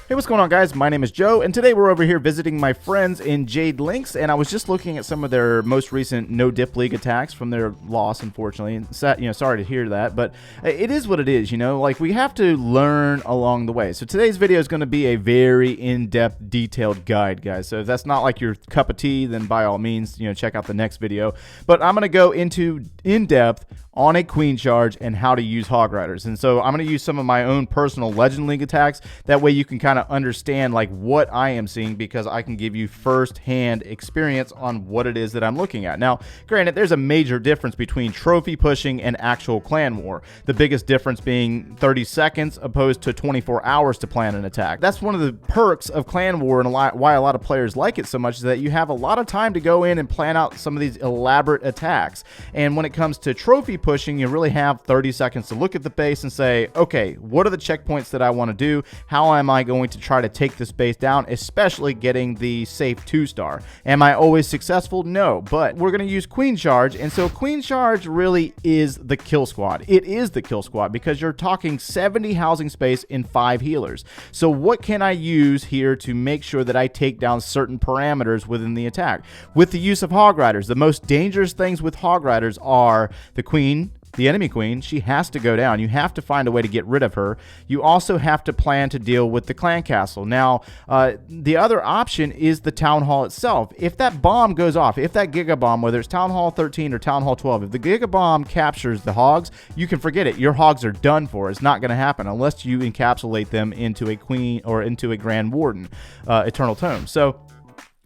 Hey, what's going on, guys? My name is Joe, and today we're over here visiting my friends in Jade Links, and I was just looking at some of their most recent no-dip league attacks from their loss, unfortunately. And sorry to hear that, but it is what it is, like we have to learn along the way. So today's video is going to be a very in-depth, detailed guide, guys. So if that's not like your cup of tea, then by all means, check out the next video. But I'm going to go into in-depth on a queen charge and how to use Hog Riders. And so I'm going to use some of my own personal Legend League attacks. That way you can kind of understand like what I am seeing, because I can give you first-hand experience on what it is that I'm looking at. Now, granted, there's a major difference between trophy pushing and actual clan war. The biggest difference being 30 seconds opposed to 24 hours to plan an attack. That's one of the perks of clan war, and why a lot of players like it so much, is that you have a lot of time to go in and plan out some of these elaborate attacks. And when it comes to trophy pushing, you really have 30 seconds to look at the base and say, okay, what are the checkpoints that I want to do? How am I going to try to take this base down, especially getting the safe 2-star? Am I always successful? No, but we're going to use queen charge. And so queen charge really is the kill squad. It is the kill squad because you're talking 70 housing space in 5 healers. So what can I use here to make sure that I take down certain parameters within the attack? With the use of Hog Riders, the most dangerous things with Hog Riders are the queen, the enemy queen. She has to go down. You have to find a way to get rid of her. You also have to plan to deal with the clan castle. Now, the other option is the town hall itself. If that bomb goes off, if that giga bomb, whether it's town hall 13 or town hall 12, if the giga bomb captures the hogs, you can forget it. Your hogs are done for. It's not going to happen unless you encapsulate them into a queen or into a grand warden eternal tome. So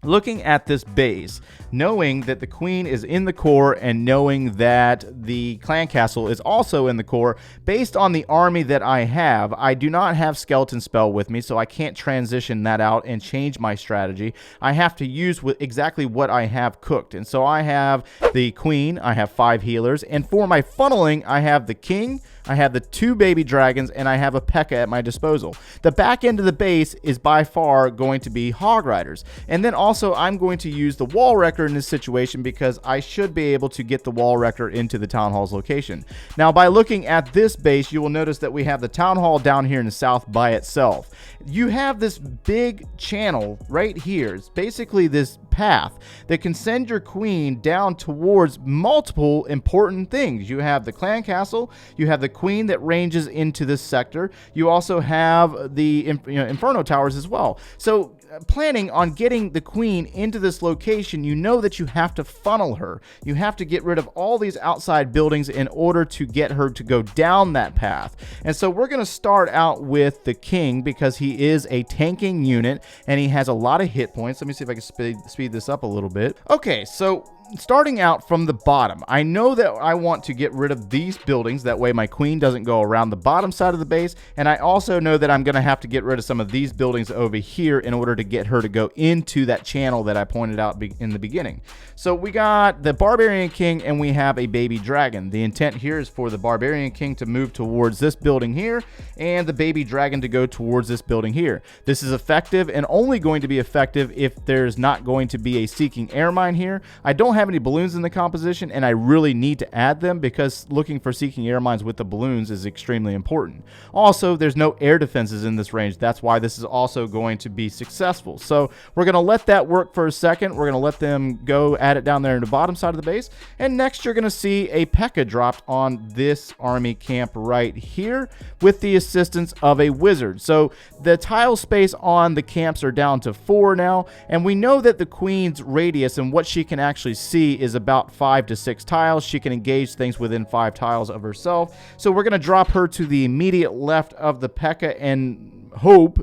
looking at this base, knowing that the queen is in the core and knowing that the clan castle is also in the core, based on the army that I have, I do not have skeleton spell with me, so I can't transition that out and change my strategy. I have to use exactly what I have cooked. And so I have the queen, I have 5 healers, and for my funneling, I have the king, I have the 2 baby dragons, and I have a P.E.K.K.A at my disposal. The back end of the base is by far going to be Hog Riders. And then also I'm going to use the wall wrecker in this situation because I should be able to get the wall wrecker into the town hall's location. Now, by looking at this base, you will notice that we have the town hall down here in the south by itself. You have this big channel right here. It's basically this path that can send your queen down towards multiple important things. You have the clan castle, you have the queen that ranges into this sector, you also have the inferno towers as well. So planning on getting the queen into this location, you know that you have to funnel her. You have to get rid of all these outside buildings in order to get her to go down that path. And so we're going to start out with the king because he is a tanking unit and he has a lot of hit points. Let me see if I can speed this up a little bit. Okay, so starting out from the bottom, I know that I want to get rid of these buildings. That way my queen doesn't go around the bottom side of the base. And I also know that I'm going to have to get rid of some of these buildings over here in order to get her to go into that channel that I pointed out in the beginning. So we got the Barbarian King and we have a baby dragon. The intent here is for the Barbarian King to move towards this building here and the baby dragon to go towards this building here. This is effective and only going to be effective if there's not going to be a seeking air mine here. I don't have any balloons in the composition and I really need to add them because looking for seeking air mines with the balloons is extremely important. Also, there's no air defenses in this range. That's why this is also going to be successful. So we're going to let that work for a second. We're going to let them go at it down there in the bottom side of the base. And next you're going to see a P.E.K.K.A dropped on this army camp right here with the assistance of a wizard. So the tile space on the camps are down to 4 now. And we know that the queen's radius and what she can actually see is about 5 to 6 tiles. She can engage things within 5 tiles of herself. So we're going to drop her to the immediate left of the P.E.K.K.A and hope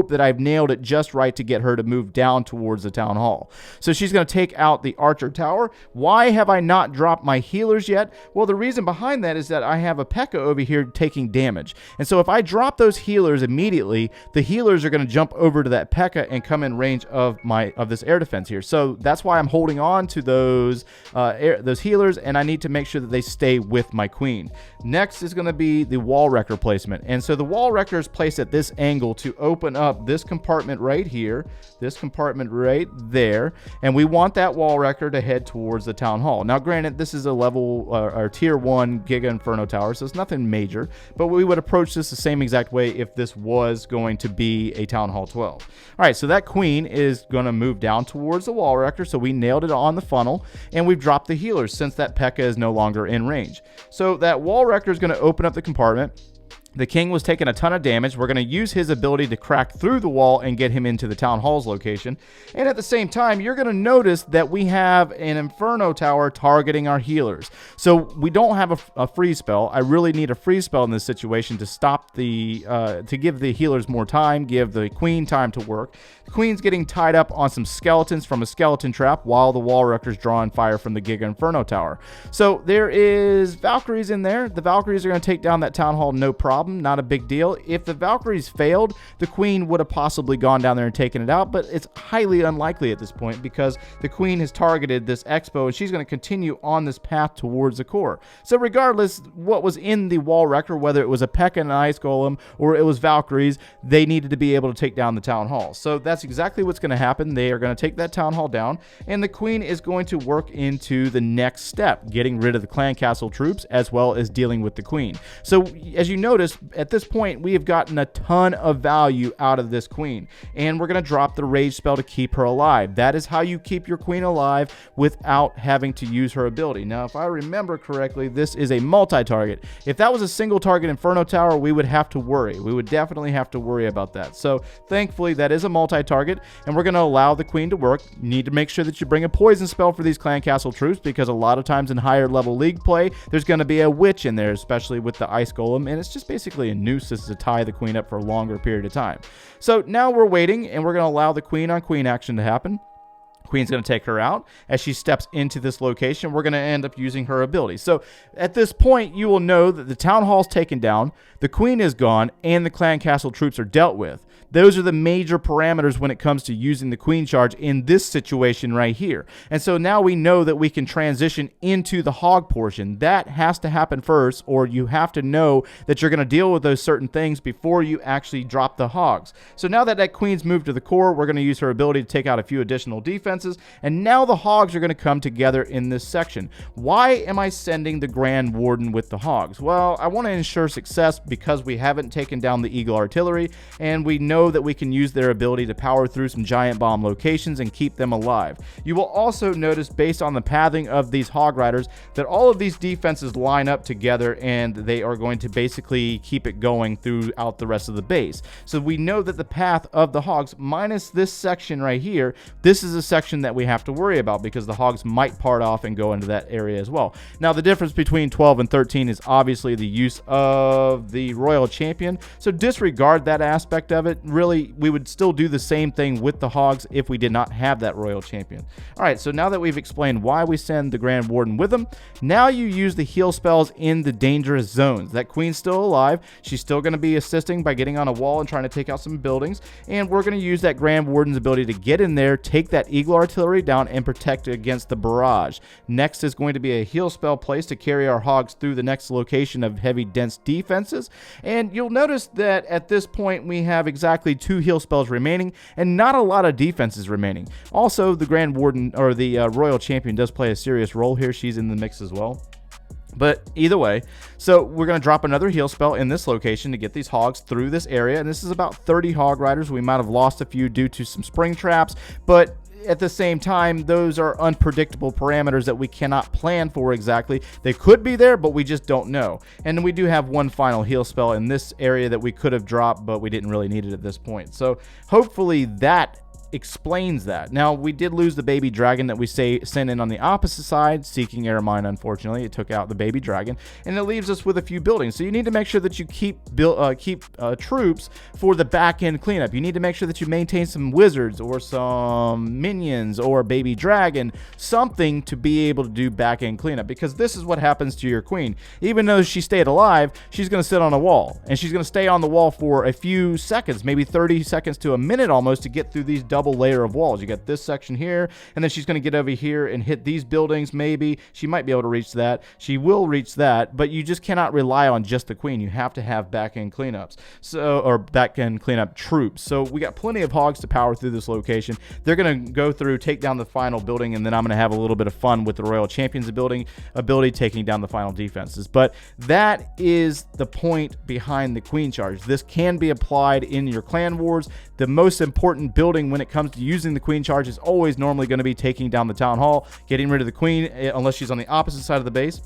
that I've nailed it just right to get her to move down towards the town hall. So she's going to take out the archer tower. Why have I not dropped my healers yet? Well, the reason behind that is that I have a P.E.K.K.A over here taking damage. And so if I drop those healers immediately, the healers are going to jump over to that P.E.K.K.A and come in range of this air defense here. So that's why I'm holding on to those healers, and I need to make sure that they stay with my queen. Next is going to be the wall wrecker placement. And so the wall wrecker is placed at this angle to open up this compartment right here, this compartment right there, and we want that wall wrecker to head towards the town hall. Now granted, this is a level or tier 1 Giga Inferno tower, so it's nothing major, but we would approach this the same exact way if this was going to be a town hall 12. All right, so that queen is going to move down towards the wall wrecker, so we nailed it on the funnel, and we've dropped the healers since that P.E.K.K.A. is no longer in range. So that wall wrecker is going to open up the compartment. The king was taking a ton of damage. We're going to use his ability to crack through the wall and get him into the town hall's location. And at the same time, you're going to notice that we have an Inferno tower targeting our healers. So we don't have a freeze spell. I really need a freeze spell in this situation to stop to give the healers more time, give the queen time to work. The queen's getting tied up on some skeletons from a skeleton trap while the wall wrecker's drawing fire from the Giga Inferno tower. So there is Valkyries in there. The Valkyries are going to take down that town hall, no problem. Not a big deal. If the Valkyries failed, the queen would have possibly gone down there and taken it out, but it's highly unlikely at this point because the queen has targeted this expo and she's going to continue on this path towards the core. So regardless what was in the wall wrecker, whether it was a P.E.K.K.A. and an ice golem or it was Valkyries, they needed to be able to take down the town hall. So that's exactly what's going to happen. They are going to take that town hall down, and the queen is going to work into the next step, getting rid of the clan castle troops as well as dealing with the queen. So as you notice, at this point, we have gotten a ton of value out of this queen, and we're going to drop the rage spell to keep her alive. That is how you keep your queen alive without having to use her ability. Now, if I remember correctly, this is a multi-target. If that was a single target Inferno tower, we would have to worry. We would definitely have to worry about that. So thankfully, that is a multi-target, and we're going to allow the queen to work. You need to make sure that you bring a poison spell for these clan castle troops, because a lot of times in higher level league play, there's going to be a witch in there, especially with the ice golem, and it's just basically a noose to tie the queen up for a longer period of time. So now we're waiting, and we're going to allow the queen on queen action to happen. Queen's going to take her out. As she steps into this location, we're going to end up using her ability. So at this point, you will know that the town hall's taken down, the queen is gone, and the clan castle troops are dealt with. Those are the major parameters when it comes to using the queen charge in this situation right here. And so now we know that we can transition into the hog portion. That has to happen first, or you have to know that you're going to deal with those certain things before you actually drop the hogs. So now that queen's moved to the core, we're going to use her ability to take out a few additional defenses, and now the hogs are going to come together in this section. Why am I sending the Grand Warden with the hogs? Well, I want to ensure success because we haven't taken down the Eagle Artillery, and we know that we can use their ability to power through some giant bomb locations and keep them alive. You will also notice, based on the pathing of these Hog Riders, that all of these defenses line up together, and they are going to basically keep it going throughout the rest of the base. So we know that the path of the hogs, minus this section right here, this is a section that we have to worry about because the hogs might part off and go into that area as well. Now, the difference between 12 and 13 is obviously the use of the Royal Champion, so disregard that aspect of it. Really, we would still do the same thing with the hogs if we did not have that Royal Champion. All right, so now that we've explained why we send the Grand Warden with them, now you use the heal spells in the dangerous zones. That queen's still alive. She's still going to be assisting by getting on a wall and trying to take out some buildings, and we're going to use that Grand Warden's ability to get in there, take that Eagle Artillery down, and protect against the barrage. Next is going to be a heal spell placed to carry our hogs through the next location of heavy dense defenses, and you'll notice that at this point we have exactly 2 heal spells remaining and not a lot of defenses remaining. Also, the Grand Warden, or the Royal Champion, does play a serious role here. She's in the mix as well. But either way, so we're going to drop another heal spell in this location to get these hogs through this area, and this is about 30 Hog Riders. We might have lost a few due to some spring traps, but at the same time, those are unpredictable parameters that we cannot plan for exactly. They could be there, but we just don't know. And we do have one final heal spell in this area that we could have dropped, but we didn't really need it at this point. So hopefully that explains that. Now, we did lose the baby dragon that we sent in on the opposite side, seeking air mine. Unfortunately, it took out the baby dragon, and it leaves us with a few buildings. So you need to make sure that you keep troops for the back end cleanup. You need to make sure that you maintain some wizards or some minions or baby dragon, something to be able to do back end cleanup, because this is what happens to your queen. Even though she stayed alive, she's going to sit on a wall, and she's going to stay on the wall for a few seconds, maybe 30 seconds to a minute almost, to get through these double double layer of walls. You got this section here, and then she's going to get over here and hit these buildings. Maybe she might be able to reach that. She will reach that, but you just cannot rely on just the queen. You have to have back-end cleanups, or back-end cleanup troops. So we got plenty of hogs to power through this location. They're going to go through, take down the final building, and then I'm going to have a little bit of fun with the Royal Champions ability taking down the final defenses. But that is the point behind the queen charge. This can be applied in your clan wars. The most important building when it comes to using the queen charge is always normally going to be taking down the town hall, getting rid of the queen, unless she's on the opposite side of the base.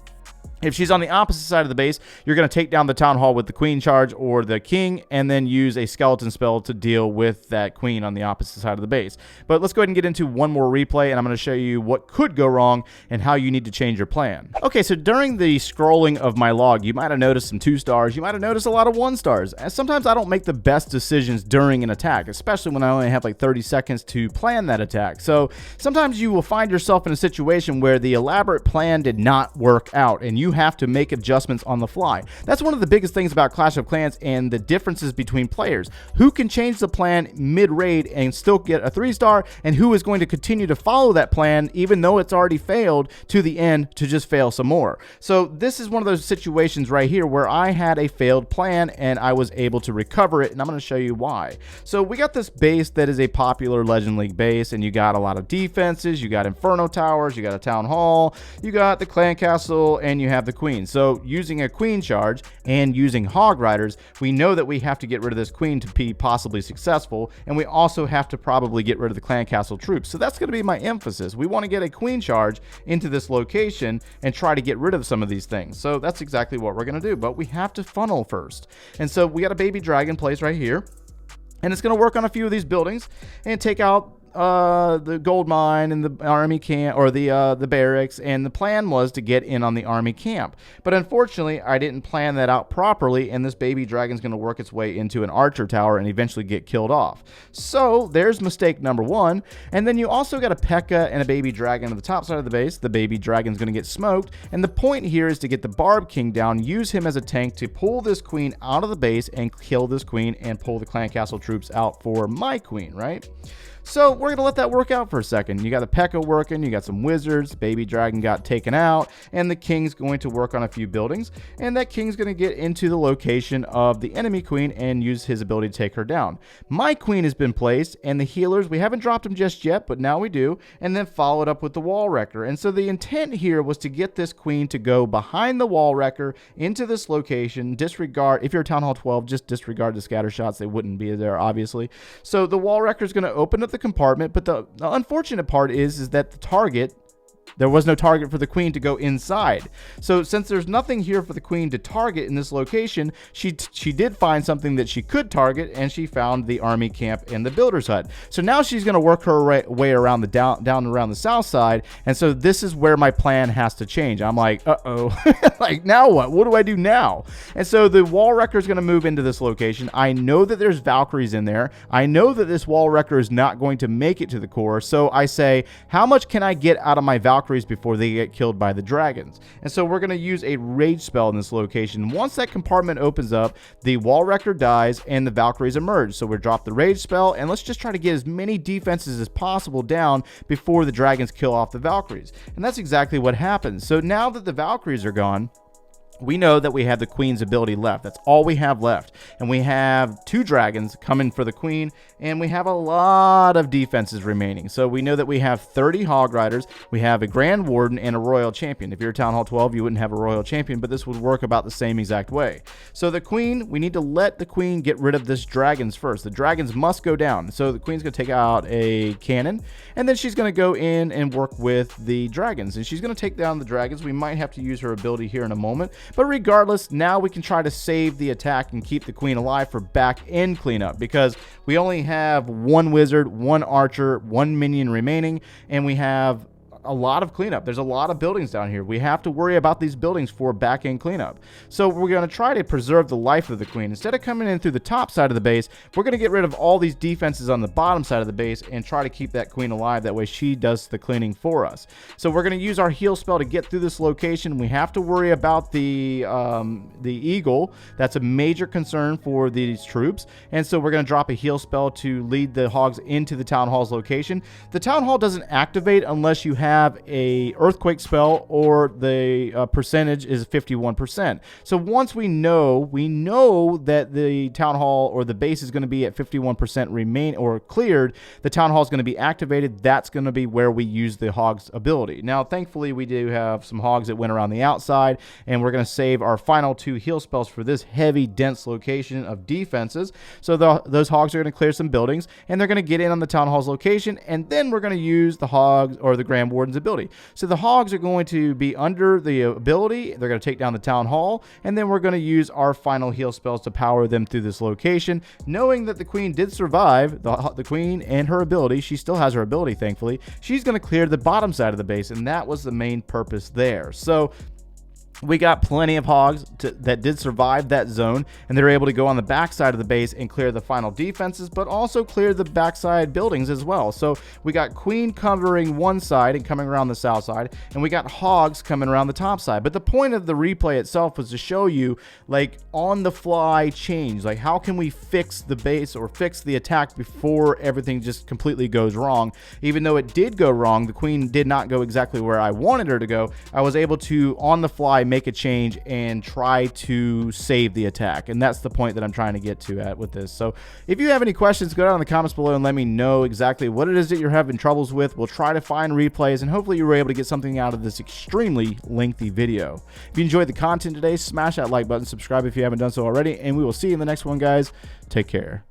If she's on the opposite side of the base, you're going to take down the town hall with the queen charge or the king, and then use a skeleton spell to deal with that queen on the opposite side of the base. But let's go ahead and get into one more replay, and I'm going to show you what could go wrong and how you need to change your plan. Okay, so during the scrolling of my log, you might have noticed some 2 stars. You might have noticed a lot of 1 stars. And sometimes I don't make the best decisions during an attack, especially when I only have like 30 seconds to plan that attack. So sometimes you will find yourself in a situation where the elaborate plan did not work out, and you have to make adjustments on the fly. That's one of the biggest things about Clash of Clans and the differences between players. Who can change the plan mid-raid and still get a 3-star, and who is going to continue to follow that plan even though it's already failed to the end to just fail some more. So this is one of those situations right here where I had a failed plan and I was able to recover it, and I'm going to show you why. So we got this base that is a popular Legend League base, and you got a lot of defenses, you got Inferno Towers, you got a Town Hall, you got the Clan Castle, and you have the Queen. So using a queen charge and using Hog Riders, we know that we have to get rid of this queen to be possibly successful, and we also have to probably get rid of the Clan Castle troops. So that's going to be my emphasis. We want to get a queen charge into this location and try to get rid of some of these things. So that's exactly what we're going to do, but we have to funnel first. And so we got a baby dragon placed right here, and it's going to work on a few of these buildings and take out the gold mine and the army camp, or the barracks, and the plan was to get in on the army camp. But unfortunately, I didn't plan that out properly, and this baby dragon's going to work its way into an archer tower and eventually get killed off. So there's mistake number 1. And then you also got a P.E.K.K.A. and a baby dragon on the top side of the base. The baby dragon's going to get smoked, and the point here is to get the Barb King down, use him as a tank to pull this queen out of the base and kill this queen and pull the Clan Castle troops out for my queen, right? So we're going to let that work out for a second. You got the P.E.K.K.A. working, you got some wizards, baby dragon got taken out, and the king's going to work on a few buildings, and that king's going to get into the location of the enemy queen and use his ability to take her down. My queen has been placed, and the healers, we haven't dropped them just yet, but now we do, and then follow it up with the wall wrecker. And so the intent here was to get this queen to go behind the wall wrecker into this location, disregard, if you're Town Hall 12, just disregard the scatter shots, they wouldn't be there, obviously. So the wall wrecker is going to open up the compartment, but the unfortunate part is that the target, there was no target for the queen to go inside. So since there's nothing here for the queen to target in this location, she did find something that she could target, and she found the army camp and the builder's hut. So now she's going to work her way around the down around the south side, and so this is where my plan has to change. I'm like, uh-oh, like now what? What do I do now? And so the wall wrecker is going to move into this location. I know that there's Valkyries in there. I know that this wall wrecker is not going to make it to the core. So I say, how much can I get out of my Valkyries before they get killed by the dragons? And so we're going to use a rage spell in this location. Once that compartment opens up, the wall wrecker dies and the Valkyries emerge. So we'll drop the rage spell, and let's just try to get as many defenses as possible down before the dragons kill off the Valkyries. And that's exactly what happens. So now that the Valkyries are gone, we know that we have the queen's ability left. That's all we have left. And we have 2 dragons coming for the queen, and we have a lot of defenses remaining. So we know that we have 30 Hog Riders, we have a Grand Warden, and a Royal Champion. If you're Town Hall 12, you wouldn't have a Royal Champion, but this would work about the same exact way. So the queen, we need to let the queen get rid of this dragons first. The dragons must go down. So the queen's going to take out a cannon, and then she's going to go in and work with the dragons. And she's going to take down the dragons. We might have to use her ability here in a moment. But regardless, now we can try to save the attack and keep the queen alive for back end cleanup, because we only have 1 wizard, 1 archer, 1 minion remaining, and we have a lot of cleanup. There's a lot of buildings down here. We have to worry about these buildings for back-end cleanup. So we're going to try to preserve the life of the queen. Instead of coming in through the top side of the base, we're going to get rid of all these defenses on the bottom side of the base and try to keep that queen alive. That way she does the cleaning for us. So we're going to use our heal spell to get through this location. We have to worry about the eagle. That's a major concern for these troops. And so we're going to drop a heal spell to lead the hogs into the town hall's location. The town hall doesn't activate unless you have a earthquake spell or the percentage is 51%. So once we know that the town hall or the base is going to be at 51% remain or cleared, the town hall is going to be activated. That's going to be where we use the hogs ability. Now, thankfully, we do have some hogs that went around the outside, and we're going to save our final 2 heal spells for this heavy, dense location of defenses. So those hogs are going to clear some buildings, and they're going to get in on the town hall's location, and then we're going to use the hogs or the Grand Warden's ability. So the hogs are going to be under the ability. They're going to take down the town hall, and then we're going to use our final heal spells to power them through this location, knowing that the queen did survive. The queen and her ability, she still has her ability, thankfully. She's going to clear the bottom side of the base, and that was the main purpose there. So we got plenty of hogs that did survive that zone, and they're able to go on the back side of the base and clear the final defenses, but also clear the backside buildings as well. So we got queen covering one side and coming around the south side, and we got hogs coming around the top side. But the point of the replay itself was to show you, like, on the fly change, like how can we fix the base or fix the attack before everything just completely goes wrong. Even though it did go wrong, the queen did not go exactly where I wanted her to go. I was able to, on the fly, make a change and try to save the attack, and that's the point that I'm trying to get to with this. So if you have any questions, go down in the comments below and let me know exactly what it is that you're having troubles with. We'll try to find replays, and hopefully you were able to get something out of this extremely lengthy video. If you enjoyed the content today, smash that like button, subscribe if you haven't done so already, and we will see you in the next one, guys. Take care.